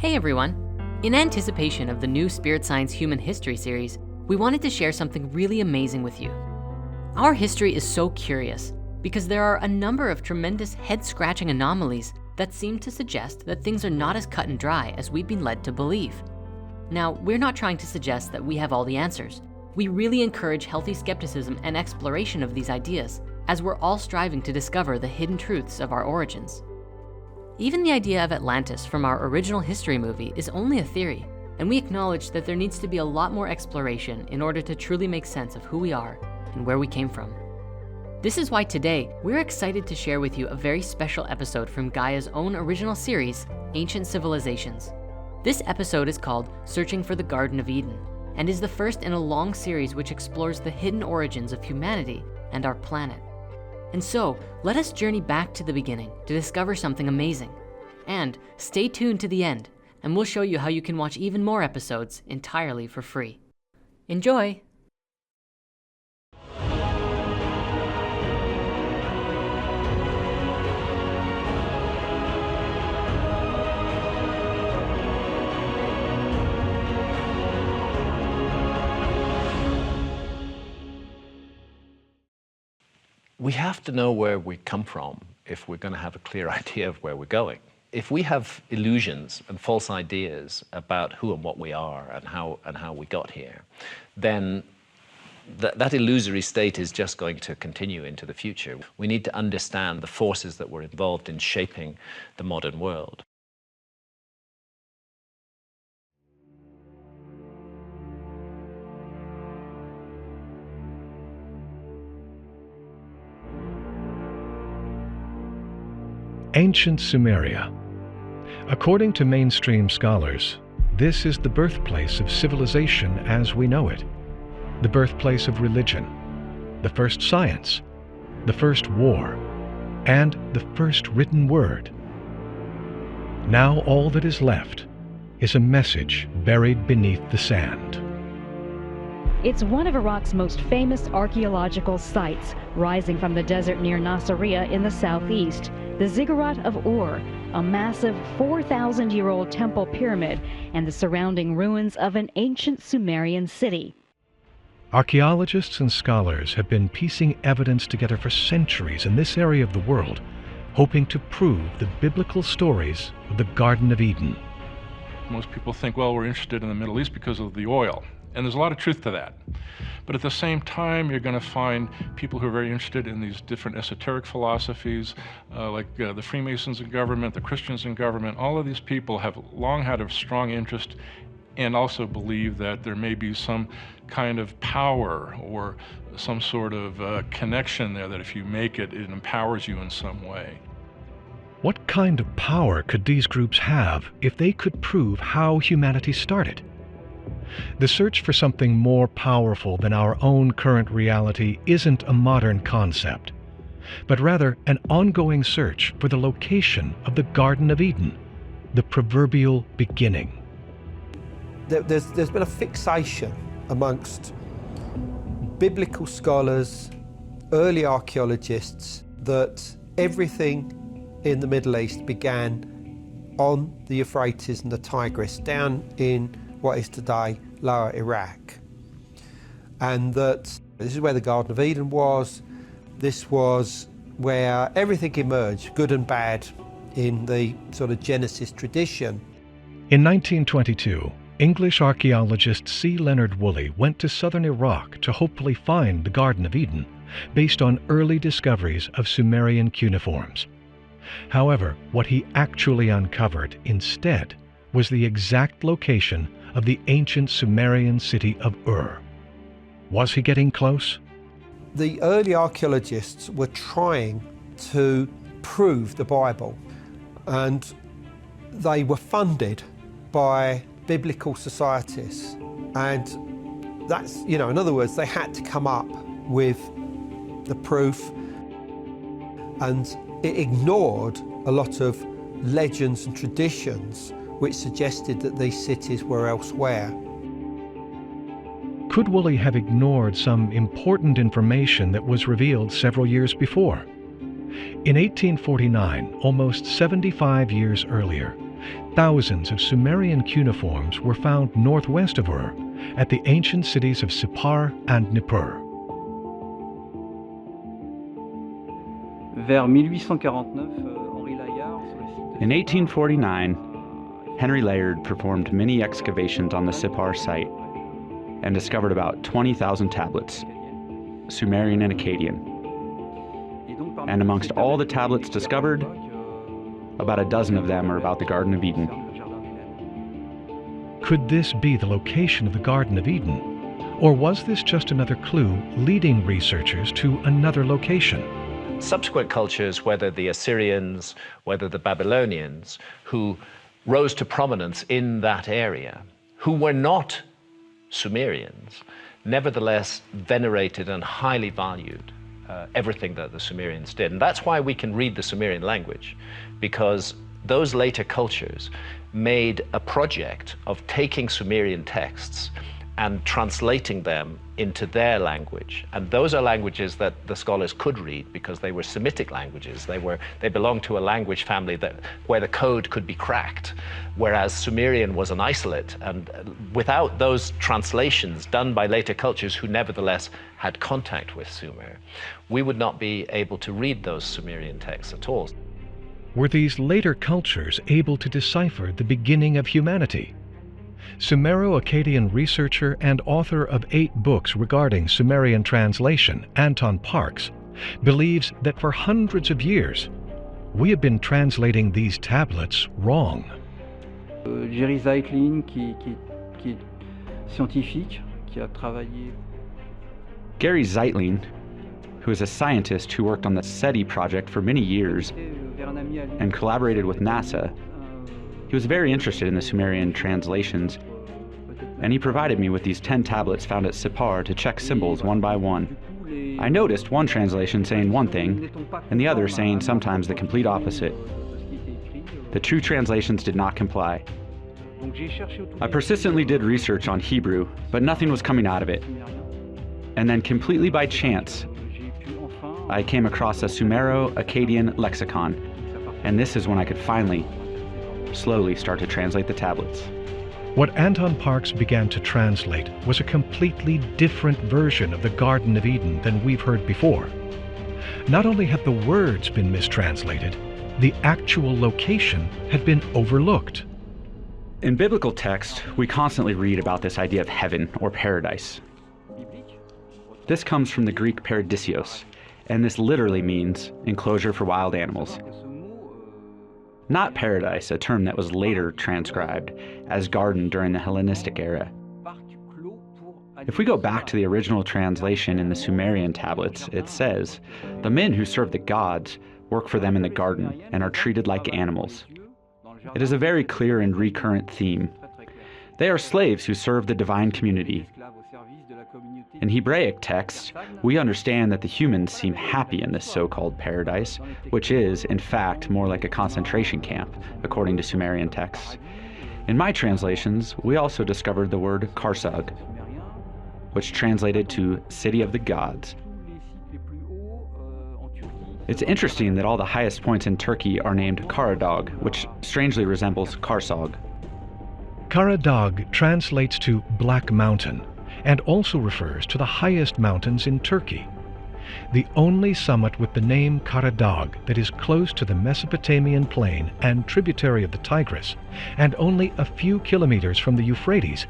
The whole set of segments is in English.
Hey everyone. In anticipation of the new Spirit Science Human History series, we wanted to share something really amazing with you. Our history is so curious because there are a number of tremendous head-scratching anomalies that seem to suggest that things are not as cut and dry as we've been led to believe. Now, we're not trying to suggest that we have all the answers. We really encourage healthy skepticism and exploration of these ideas, as we're all striving to discover the hidden truths of our origins. Even the idea of Atlantis from our original history movie is only a theory, and we acknowledge that there needs to be a lot more exploration in order to truly make sense of who we are and where we came from. This is why today, we're excited to share with you a very special episode from Gaia's own original series, Ancient Civilizations. This episode is called Searching for the Garden of Eden, and is the first in a long series which explores the hidden origins of humanity and our planet. And so, let us journey back to the beginning to discover something amazing. And stay tuned to the end, and we'll show you how you can watch even more episodes entirely for free. Enjoy! We have to know where we come from if we're going to have a clear idea of where we're going. If we have illusions and false ideas about who and what we are and how we got here, then that illusory state is just going to continue into the future. We need to understand the forces that were involved in shaping the modern world. Ancient Sumeria. According to mainstream scholars, this is the birthplace of civilization as we know it, the birthplace of religion, the first science, the first war, and the first written word. Now all that is left is a message buried beneath the sand. It's one of Iraq's most famous archaeological sites, rising from the desert near Nasiriyah in the southeast. The Ziggurat of Ur, a massive 4,000-year-old temple pyramid, and the surrounding ruins of an ancient Sumerian city. Archaeologists and scholars have been piecing evidence together for centuries in this area of the world, hoping to prove the biblical stories of the Garden of Eden. Most people think, well, we're interested in the Middle East because of the oil. And there's a lot of truth to that. But at the same time, you're going to find people who are very interested in these different esoteric philosophies, like the Freemasons in government, the Christians in government. All of these people have long had a strong interest and also believe that there may be some kind of power or some sort of connection there, that if you make it, it empowers you in some way. What kind of power could these groups have if they could prove how humanity started? The search for something more powerful than our own current reality isn't a modern concept, but rather an ongoing search for the location of the Garden of Eden, the proverbial beginning. There's been a fixation amongst biblical scholars, early archaeologists, that everything in the Middle East began on the Euphrates and the Tigris, down in what is today Lower Iraq. And that this is where the Garden of Eden was. This was where everything emerged, good and bad, in the sort of Genesis tradition. In 1922, English archaeologist C. Leonard Woolley went to southern Iraq to hopefully find the Garden of Eden, based on early discoveries of Sumerian cuneiforms. However, what he actually uncovered instead was the exact location of the ancient Sumerian city of Ur. Was he getting close? The early archaeologists were trying to prove the Bible, and they were funded by biblical societies. And that's, in other words, they had to come up with the proof, and it ignored a lot of legends and traditions which suggested that these cities were elsewhere. Could Woolley have ignored some important information that was revealed several years before? In 1849, almost 75 years earlier, thousands of Sumerian cuneiforms were found northwest of Ur at the ancient cities of Sippar and Nippur. In 1849, Henry Layard performed many excavations on the Sippar site and discovered about 20,000 tablets, Sumerian and Akkadian. And amongst all the tablets discovered, about a dozen of them are about the Garden of Eden. Could this be the location of the Garden of Eden? Or was this just another clue leading researchers to another location? Subsequent cultures, whether the Assyrians, whether the Babylonians, who rose to prominence in that area, who were not Sumerians, nevertheless venerated and highly valued everything that the Sumerians did. And that's why we can read the Sumerian language, because those later cultures made a project of taking Sumerian texts and translating them into their language. And those are languages that the scholars could read because they were Semitic languages. They belonged to a language family where the code could be cracked, whereas Sumerian was an isolate. And without those translations done by later cultures who nevertheless had contact with Sumer, we would not be able to read those Sumerian texts at all. Were these later cultures able to decipher the beginning of humanity? Sumero-Akkadian researcher and author of 8 books regarding Sumerian translation, Anton Parks, believes that for hundreds of years, we have been translating these tablets wrong. Gary Zeitlin, qui est scientifique, qui a travaillé. Gary Zeitlin, who is a scientist who worked on the SETI project for many years and collaborated with NASA, he was very interested in the Sumerian translations, and he provided me with these 10 tablets found at Sippar to check symbols one by one. I noticed one translation saying one thing, and the other saying sometimes the complete opposite. The true translations did not comply. I persistently did research on Hebrew, but nothing was coming out of it. And then completely by chance, I came across a Sumero-Akkadian lexicon, and this is when I could finally slowly start to translate the tablets. What Anton Parks began to translate was a completely different version of the Garden of Eden than we've heard before. Not only had the words been mistranslated, the actual location had been overlooked. In biblical text, we constantly read about this idea of heaven or paradise. This comes from the Greek paradisios, and this literally means enclosure for wild animals. Not paradise, a term that was later transcribed as garden during the Hellenistic era. If we go back to the original translation in the Sumerian tablets, it says, "The men who serve the gods work for them in the garden and are treated like animals." It is a very clear and recurrent theme. They are slaves who serve the divine community. In Hebraic text, we understand that the humans seem happy in this so-called paradise, which is, in fact, more like a concentration camp, according to Sumerian texts. In my translations, we also discovered the word Karsag, which translated to City of the Gods. It's interesting that all the highest points in Turkey are named Karadağ, which strangely resembles Karsag. Karadağ translates to Black Mountain, and also refers to the highest mountains in Turkey. The only summit with the name Karadağ that is close to the Mesopotamian plain and tributary of the Tigris, and only a few kilometers from the Euphrates,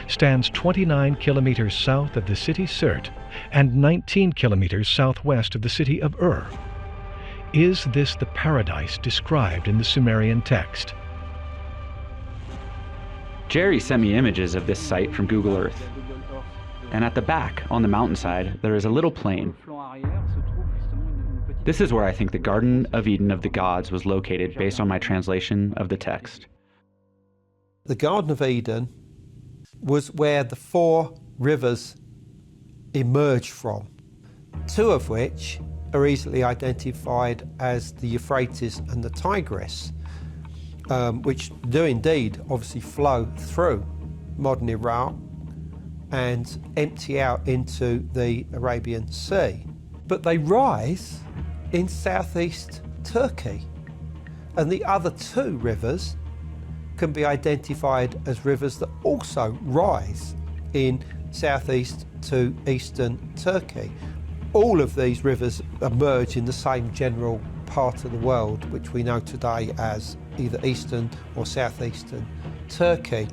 stands 29 kilometers south of the city Sirt and 19 kilometers southwest of the city of Ur. Is this the paradise described in the Sumerian text? Jerry sent me images of this site from Google Earth. And at the back, on the mountainside, there is a little plain. This is where I think the Garden of Eden of the gods was located based on my translation of the text. The Garden of Eden was where the 4 rivers emerged from, 2 of which are easily identified as the Euphrates and the Tigris, which do indeed obviously flow through modern Iraq and empty out into the Arabian Sea. But they rise in southeast Turkey. And the other 2 rivers can be identified as rivers that also rise in southeast to eastern Turkey. All of these rivers emerge in the same general part of the world, which we know today as either eastern or southeastern Turkey.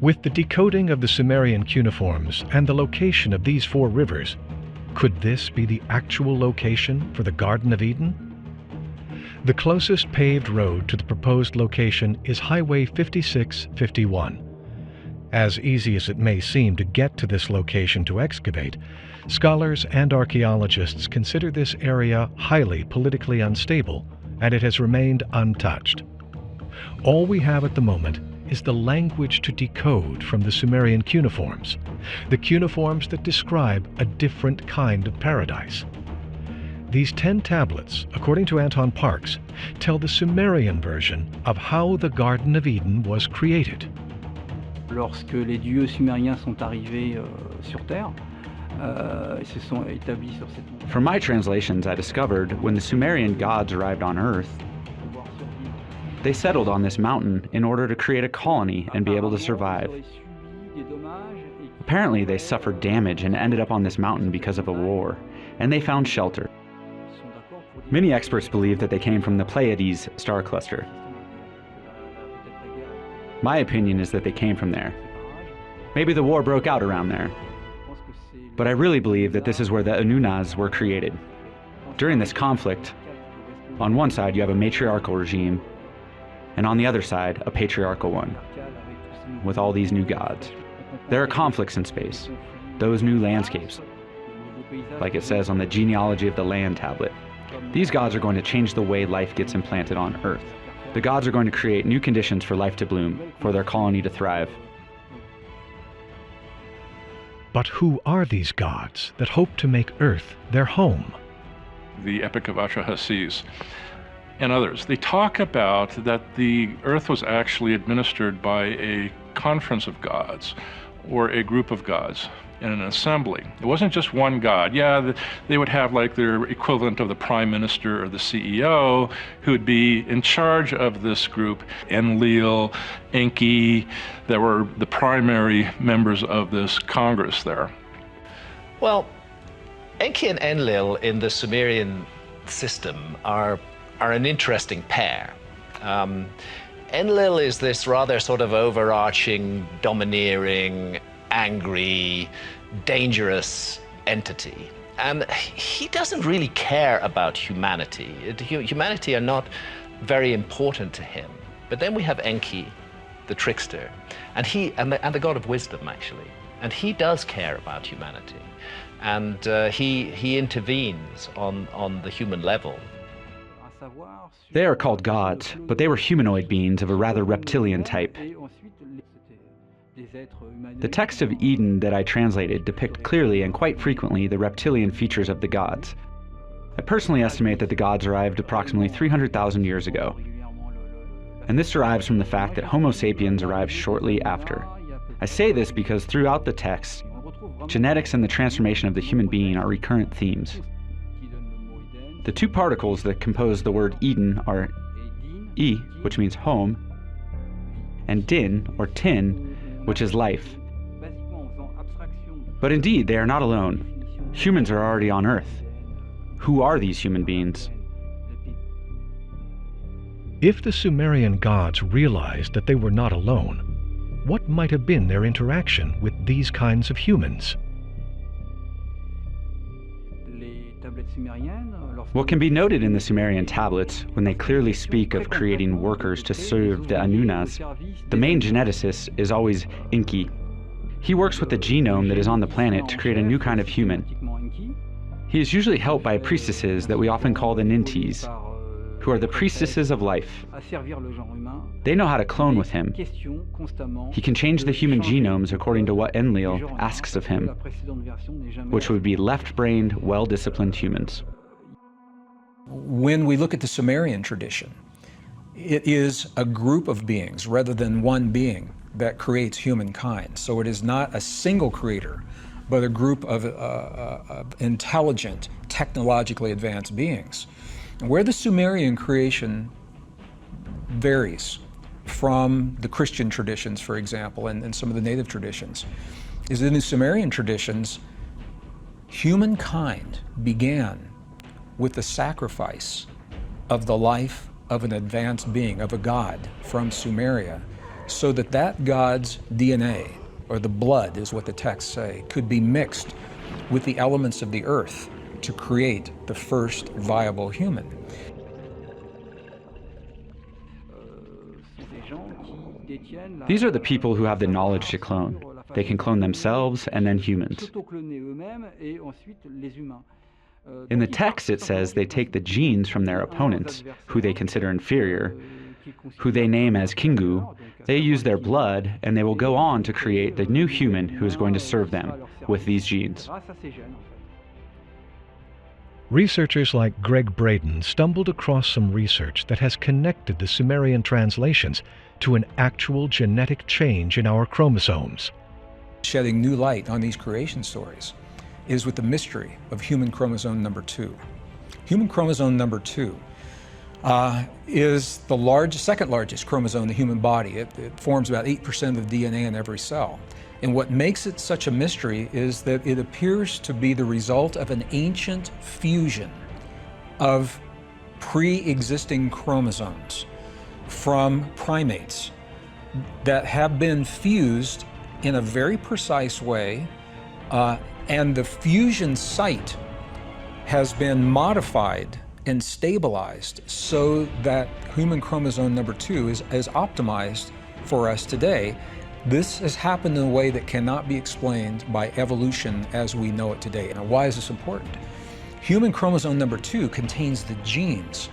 With the decoding of the Sumerian cuneiforms and the location of these 4 rivers, could this be the actual location for the Garden of Eden? The closest paved road to the proposed location is Highway 5651. As easy as it may seem to get to this location to excavate, scholars and archaeologists consider this area highly politically unstable, and it has remained untouched. All we have at the moment is the language to decode from the Sumerian cuneiforms, the cuneiforms that describe a different kind of paradise. These 10 tablets, according to Anton Parks, tell the Sumerian version of how the Garden of Eden was created. Lorsque les dieux sumériens sont arrivés sur Terre, ils se sont établis sur cette... From my translations, I discovered when the Sumerian gods arrived on Earth, they settled on this mountain in order to create a colony and be able to survive. Apparently, they suffered damage and ended up on this mountain because of a war, and they found shelter. Many experts believe that they came from the Pleiades star cluster. My opinion is that they came from there. Maybe the war broke out around there. But I really believe that this is where the Noonas were created. During this conflict, on one side you have a matriarchal regime, and on the other side, a patriarchal one, with all these new gods. There are conflicts in space, those new landscapes, like it says on the genealogy of the land tablet. These gods are going to change the way life gets implanted on Earth. The gods are going to create new conditions for life to bloom, for their colony to thrive. But who are these gods that hope to make Earth their home? The Epic of Atrahasis and others, they talk about that the Earth was actually administered by a conference of gods, or a group of gods in an assembly. It wasn't just one god. Yeah, they would have like their equivalent of the prime minister or the CEO who would be in charge of this group. Enlil, Enki, that were the primary members of this Congress there. Well, Enki and Enlil in the Sumerian system are an interesting pair. Enlil is this rather sort of overarching, domineering, angry, dangerous entity. And he doesn't really care about humanity. Humanity are not very important to him. But then we have Enki, the trickster, and the god of wisdom, actually. And he does care about humanity. And he intervenes on the human level. They are called gods, but they were humanoid beings of a rather reptilian type. The text of Eden that I translated depict clearly and quite frequently the reptilian features of the gods. I personally estimate that the gods arrived approximately 300,000 years ago. And this derives from the fact that Homo sapiens arrived shortly after. I say this because throughout the text, genetics and the transformation of the human being are recurrent themes. The 2 particles that compose the word Eden are E, which means home, and Din, or Tin, which is life. But indeed, they are not alone. Humans are already on Earth. Who are these human beings? If the Sumerian gods realized that they were not alone, what might have been their interaction with these kinds of humans? What can be noted in the Sumerian Tablets, when they clearly speak of creating workers to serve the Noonas, the main geneticist is always Enki. He works with the genome that is on the planet to create a new kind of human. He is usually helped by priestesses that we often call the Nintis, who are the priestesses of life. They know how to clone with him. He can change the human genomes according to what Enlil asks of him, which would be left-brained, well-disciplined humans. When we look at the Sumerian tradition, it is a group of beings rather than one being that creates humankind. So it is not a single creator, but a group of intelligent, technologically advanced beings. And where the Sumerian creation varies from the Christian traditions, for example, and some of the native traditions, is that in the Sumerian traditions, humankind began with the sacrifice of the life of an advanced being, of a god from Sumeria, so that that god's DNA, or the blood is what the texts say, could be mixed with the elements of the earth to create the first viable human. These are the people who have the knowledge to clone. They can clone themselves and then humans. In the text, it says they take the genes from their opponents, who they consider inferior, who they name as Kingu. They use their blood, and they will go on to create the new human who is going to serve them with these genes. Researchers like Greg Braden stumbled across some research that has connected the Sumerian translations to an actual genetic change in our chromosomes. Shedding new light on these creation stories is with the mystery of human chromosome number 2. Human chromosome number 2 is the second largest chromosome in the human body. It forms about 8% of DNA in every cell. And what makes it such a mystery is that it appears to be the result of an ancient fusion of pre-existing chromosomes from primates that have been fused in a very precise way, and the fusion site has been modified and stabilized so that human chromosome number 2 is optimized for us today. This has happened in a way that cannot be explained by evolution as we know it today. Now, why is this important? Human chromosome number 2 contains the genes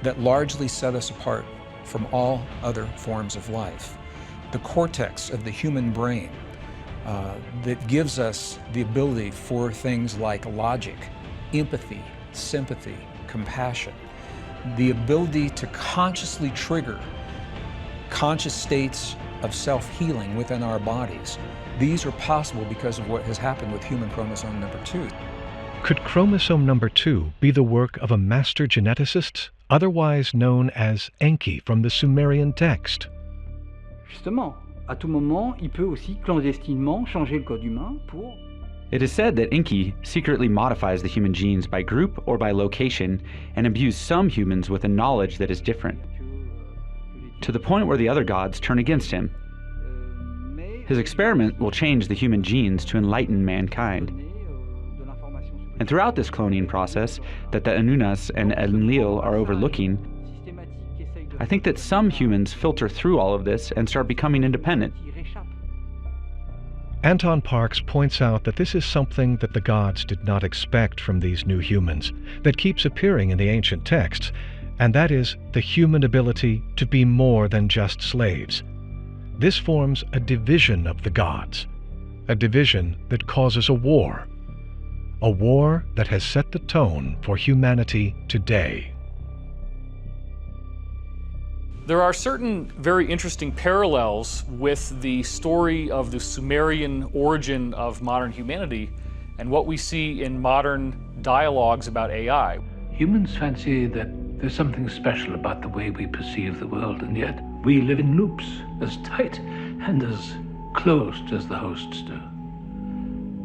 that largely set us apart from all other forms of life. The cortex of the human brain that gives us the ability for things like logic, empathy, sympathy, compassion, the ability to consciously trigger conscious states of self-healing within our bodies. These are possible because of what has happened with human chromosome number 2. Could chromosome number 2 be the work of a master geneticist, otherwise known as Enki from the Sumerian text? Justement, à tout moment, il peut aussi clandestinement changer le code humain pour... It is said that Enki secretly modifies the human genes by group or by location and imbues some humans with a knowledge that is different, to the point where the other gods turn against him. His experiment will change the human genes to enlighten mankind. And throughout this cloning process that the Noonas and Enlil are overlooking, I think that some humans filter through all of this and start becoming independent. Anton Parks points out that this is something that the gods did not expect from these new humans, that keeps appearing in the ancient texts, and that is the human ability to be more than just slaves. This forms a division of the gods, a division that causes a war that has set the tone for humanity today. There are certain very interesting parallels with the story of the Sumerian origin of modern humanity and what we see in modern dialogues about AI. Humans fancy that there's something special about the way we perceive the world, and yet we live in loops as tight and as closed as the hosts do.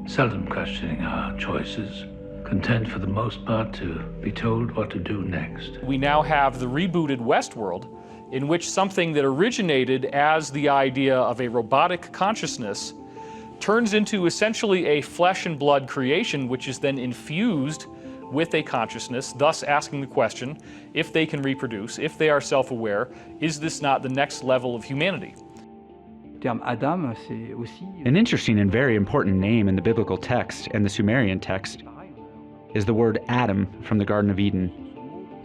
Seldom questioning our choices, content for the most part to be told what to do next. We now have the rebooted Westworld, in which something that originated as the idea of a robotic consciousness turns into essentially a flesh and blood creation, which is then infused with a consciousness, thus asking the question, if they can reproduce, if they are self-aware, is this not the next level of humanity? An interesting and very important name in the biblical text and the Sumerian text is the word Adam from the Garden of Eden.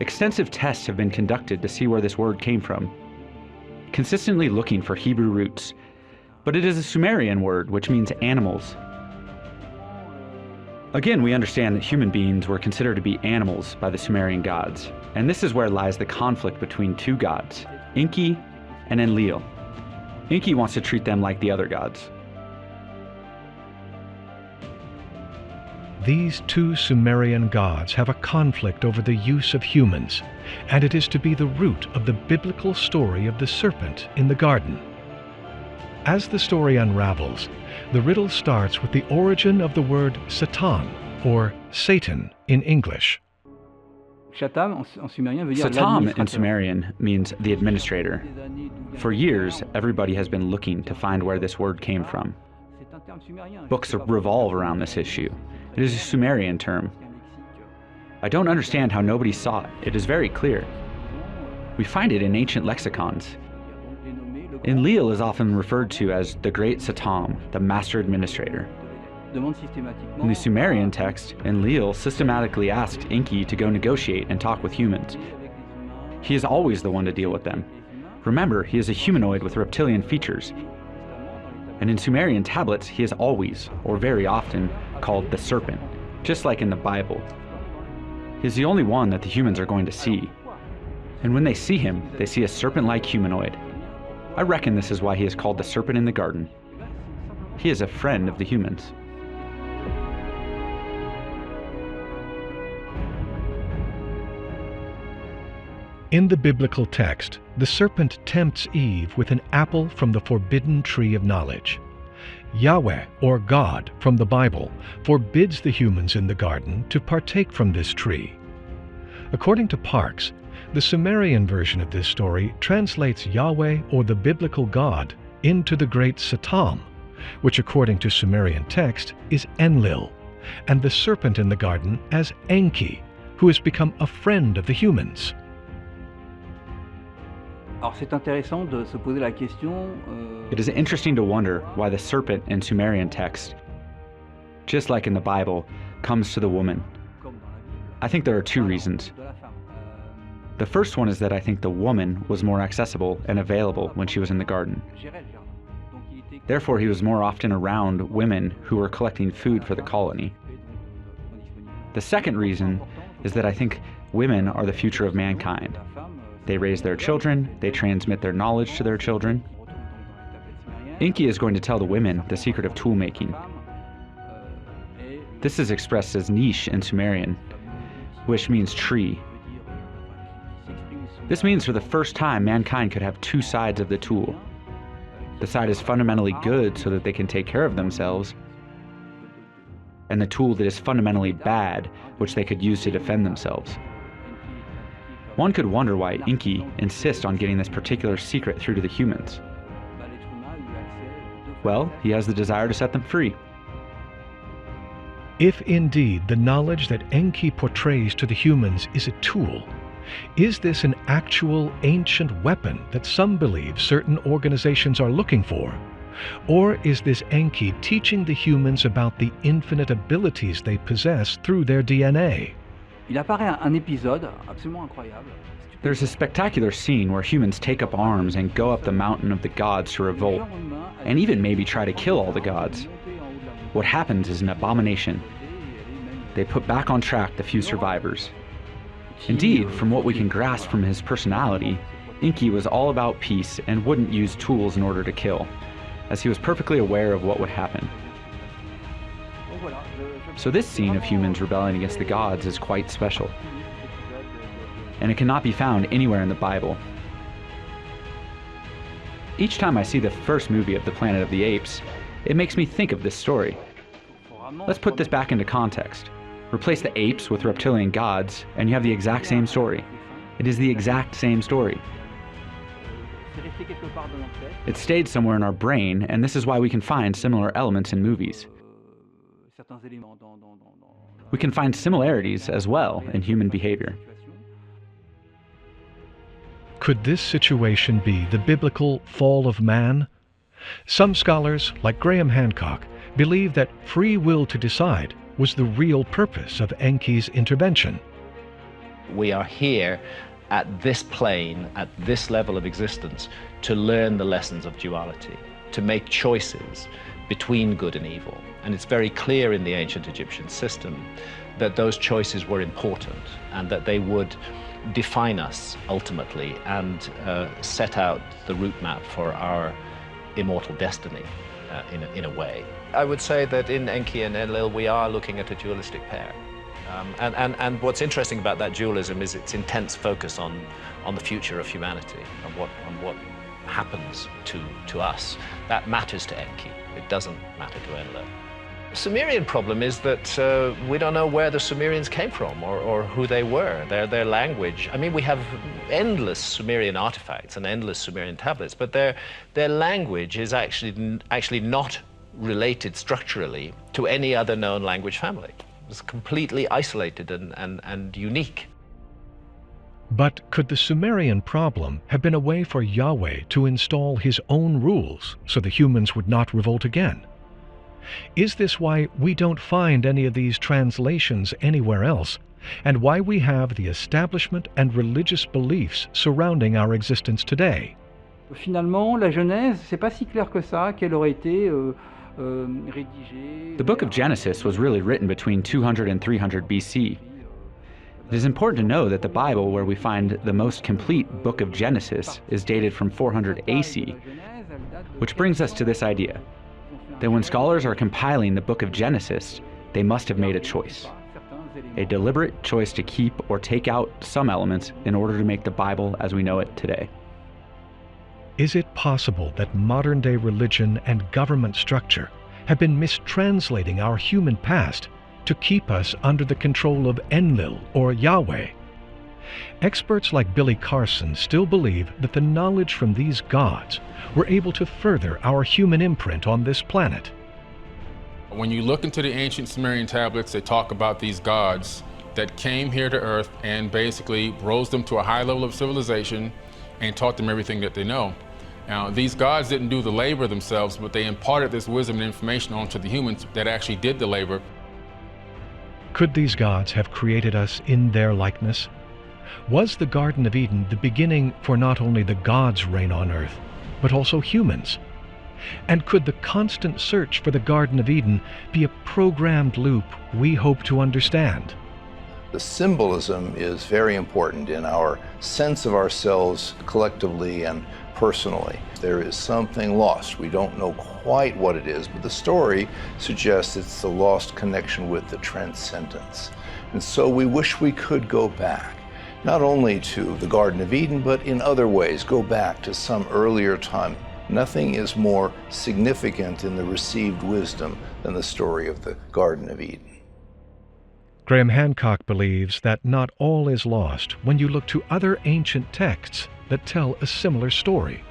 Extensive tests have been conducted to see where this word came from, consistently looking for Hebrew roots, but it is a Sumerian word which means animals. Again, we understand that human beings were considered to be animals by the Sumerian gods, and this is where lies the conflict between two gods, Enki and Enlil. Enki wants to treat them like the other gods. these two Sumerian gods have a conflict over the use of humans, and it is to be the root of the biblical story of the serpent in the garden. As the story unravels, the riddle starts with the origin of the word Satan, or Satan in English. Shatam en sumérien veut dire Satam in l'administrateur. Sumerian means the administrator. For years, everybody has been looking to find where this word came from. C'est un terme sumérien. Books revolve around this issue. It is a Sumerian term. I don't understand how nobody saw it. It is very clear. We find it in ancient lexicons. Enlil is often referred to as the Great Satam, the Master Administrator. In the Sumerian text, Enlil systematically asked Enki to go negotiate and talk with humans. He is always the one to deal with them. Remember, he is a humanoid with reptilian features. And in Sumerian Tablets, he is always, or very often, called the serpent, just like in the Bible. He is the only one that the humans are going to see. And when they see him, they see a serpent-like humanoid. I reckon this is why he is called the serpent in the garden. He is a friend of the humans. In the biblical text, the serpent tempts Eve with an apple from the forbidden tree of knowledge. Yahweh, or God, from the Bible, forbids the humans in the garden to partake from this tree. According to Parks, the Sumerian version of this story translates Yahweh, or the biblical God, into the great Satam, which according to Sumerian text is Enlil, and the serpent in the garden as Enki, who has become a friend of the humans. Alors c'est intéressant de se poser la question. It is interesting to wonder why the serpent in Sumerian text, just like in the Bible, comes to the woman. I think there are two reasons. The first one is that I think the woman was more accessible and available when she was in the garden. Therefore, he was more often around women who were collecting food for the colony. The second reason is that I think women are the future of mankind. They raise their children, they transmit their knowledge to their children. Enki is going to tell the women the secret of tool making. This is expressed as niche in Sumerian, which means tree. This means for the first time mankind could have two sides of the tool. The side is fundamentally good so that they can take care of themselves, and the tool that is fundamentally bad, which they could use to defend themselves. One could wonder why Enki insists on getting this particular secret through to the humans. Well, he has the desire to set them free. If indeed the knowledge that Enki portrays to the humans is a tool, is this an actual ancient weapon that some believe certain organizations are looking for? Or is this Enki teaching the humans about the infinite abilities they possess through their DNA? Il apparaît un épisode absolument incroyable. There's a spectacular scene where humans take up arms and go up the mountain of the gods to revolt, and even maybe try to kill all the gods. What happens is an abomination. They put back on track the few survivors. Indeed, from what we can grasp from his personality, Enki was all about peace and wouldn't use tools in order to kill, as he was perfectly aware of what would happen. So this scene of humans rebelling against the gods is quite special. And it cannot be found anywhere in the Bible. Each time I see the first movie of the Planet of the Apes, it makes me think of this story. Let's put this back into context. Replace the apes with reptilian gods, and you have the exact same story. It is the exact same story. It stayed somewhere in our brain, and this is why we can find similar elements in movies. We can find similarities as well in human behavior. Could this situation be the biblical fall of man? Some scholars, like Graham Hancock, believe that free will to decide was the real purpose of Enki's intervention. We are here at this plane, at this level of existence, to learn the lessons of duality, to make choices between good and evil. And it's very clear in the ancient Egyptian system that those choices were important and that they would define us ultimately and set out the route map for our immortal destiny in a way. I would say that in Enki and Enlil we are looking at a dualistic pair. And what's interesting about that dualism is its intense focus on the future of humanity, on what happens to us. That matters to Enki. It doesn't matter to Enlil. The Sumerian problem is that we don't know where the Sumerians came from or who they were, their language. I mean, we have endless Sumerian artifacts and endless Sumerian tablets, but their language is actually not related structurally to any other known language family. It's completely isolated and unique. But could the Sumerian problem have been a way for Yahweh to install his own rules so the humans would not revolt again? Is this why we don't find any of these translations anywhere else, and why we have the establishment and religious beliefs surrounding our existence today? Finalement, la Genèse, c'est pas si clair que ça, qu'elle aurait été rédigée. The book of Genesis was really written between 200 and 300 BC. It is important to know that the Bible, where we find the most complete book of Genesis, is dated from 400 AC, which brings us to this idea, that when scholars are compiling the book of Genesis, they must have made a choice. A deliberate choice to keep or take out some elements in order to make the Bible as we know it today. Is it possible that modern-day religion and government structure have been mistranslating our human past to keep us under the control of Enlil or Yahweh? Experts like Billy Carson still believe that the knowledge from these gods were able to further our human imprint on this planet. When you look into the ancient Sumerian tablets, they talk about these gods that came here to Earth and basically rose them to a high level of civilization and taught them everything that they know. Now, these gods didn't do the labor themselves, but they imparted this wisdom and information onto the humans that actually did the labor. Could these gods have created us in their likeness? Was the Garden of Eden the beginning for not only the gods' reign on earth, but also humans? And could the constant search for the Garden of Eden be a programmed loop we hope to understand? The symbolism is very important in our sense of ourselves collectively and personally. There is something lost. We don't know quite what it is, but the story suggests it's the lost connection with the transcendence. And so we wish we could go back, not only to the Garden of Eden, but in other ways, go back to some earlier time. Nothing is more significant in the received wisdom than the story of the Garden of Eden. Graham Hancock believes that not all is lost when you look to other ancient texts that tell a similar story.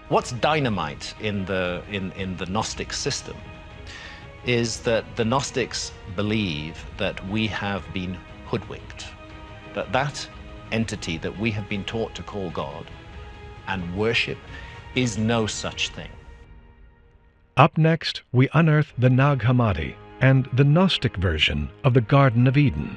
What's dynamite in the Gnostic system is that the Gnostics believe that we have been hoodwinked, that entity that we have been taught to call God and worship is no such thing. Up next, we unearth the Nag Hammadi and the Gnostic version of the Garden of Eden.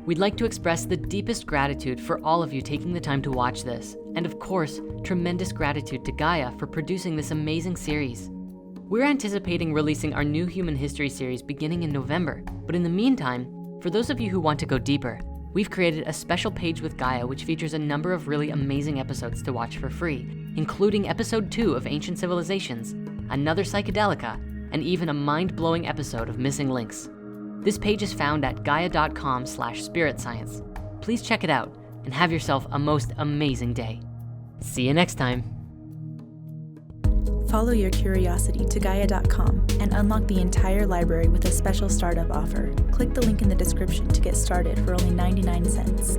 We'd like to express the deepest gratitude for all of you taking the time to watch this, and of course, tremendous gratitude to Gaia for producing this amazing series. We're anticipating releasing our new Human History series beginning in November, but in the meantime, for those of you who want to go deeper, we've created a special page with Gaia which features a number of really amazing episodes to watch for free, including episode 2 of Ancient Civilizations, another Psychedelica, and even a mind-blowing episode of Missing Links. This page is found at gaia.com/spiritscience. Please check it out and have yourself a most amazing day. See you next time. Follow your curiosity to Gaia.com and unlock the entire library with a special startup offer. Click the link in the description to get started for only 99 cents.